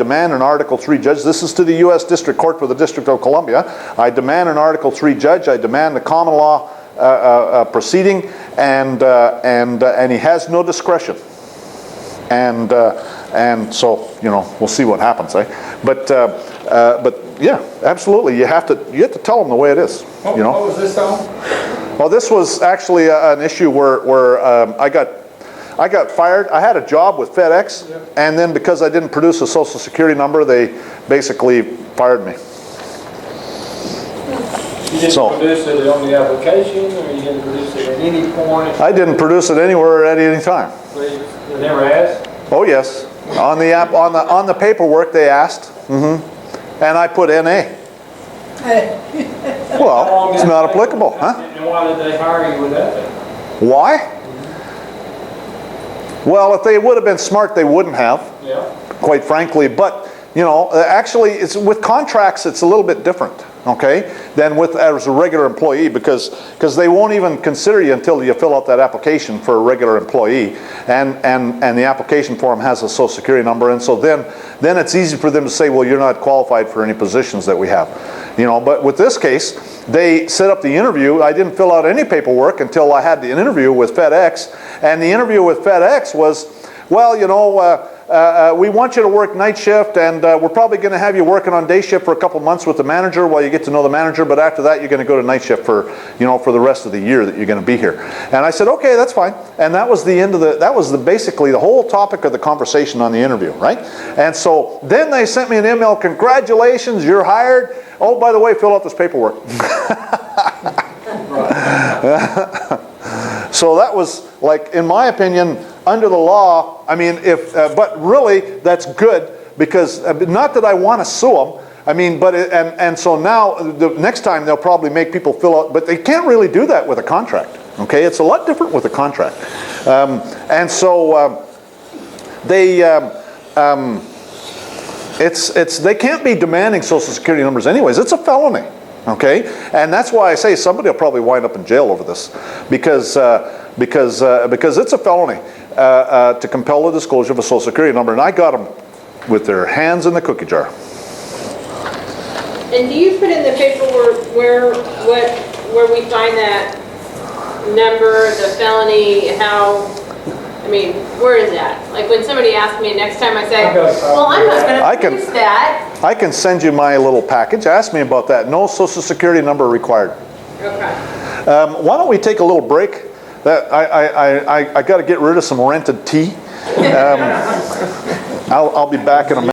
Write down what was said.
demand an Article 3 judge. This is to the U.S. District Court for the District of Columbia. I demand an Article 3 judge. I demand the common law proceeding, and he has no discretion. And so, you know, we'll see what happens, eh? But yeah, absolutely. You have to tell them the way it is. You know. What was this on? Well, this was actually an issue where I got fired. I had a job with FedEx, and then because I didn't produce a Social Security number, they basically fired me. You didn't produce it on the application, or you didn't produce it at any point? I didn't produce it anywhere at any time. You never asked? Oh yes, on the paperwork they asked, and I put NA. Well, it's not applicable, huh? And why did they hire you with that? Why? Well, if they would have been smart, they wouldn't have. Yeah. Quite frankly, but you know, actually, it's with contracts, it's a little bit different, okay, than as a regular employee, because they won't even consider you until you fill out that application for a regular employee, and the application form has a Social Security number, and so then it's easy for them to say, well, you're not qualified for any positions that we have, you know. But with this case, they set up the interview. I didn't fill out any paperwork until I had the interview with FedEx, and the interview with FedEx was, well, you know, we want you to work night shift, and we're probably going to have you working on day shift for a couple months with the manager while you get to know the manager, but after that you're going to go to night shift for, you know, for the rest of the year that you're going to be here. And I said, okay, that's fine. And that was the end of basically the whole topic of the conversation on the interview, right? And so then they sent me an email, congratulations, you're hired. Oh, by the way, fill out this paperwork. So that was, like, in my opinion, under the law, I mean, but really, that's good, because, not that I want to sue them, I mean, but, and so now, the next time they'll probably make people fill out, but they can't really do that with a contract, okay? It's a lot different with a contract. And so, they can't be demanding Social Security numbers anyways. It's a felony. Okay, and that's why I say somebody will probably wind up in jail over this, because it's a felony to compel the disclosure of a Social Security number, and I got them with their hands in the cookie jar. And do you put in the paperwork where we find that number, the felony, how? I mean, where is that? Like when somebody asks me next time, I say, well, I'm not going to produce that. I can send you my little package. Ask me about that. No Social Security number required. Okay. Why don't we take a little break? I got to get rid of some rented tea. I'll be back in a minute.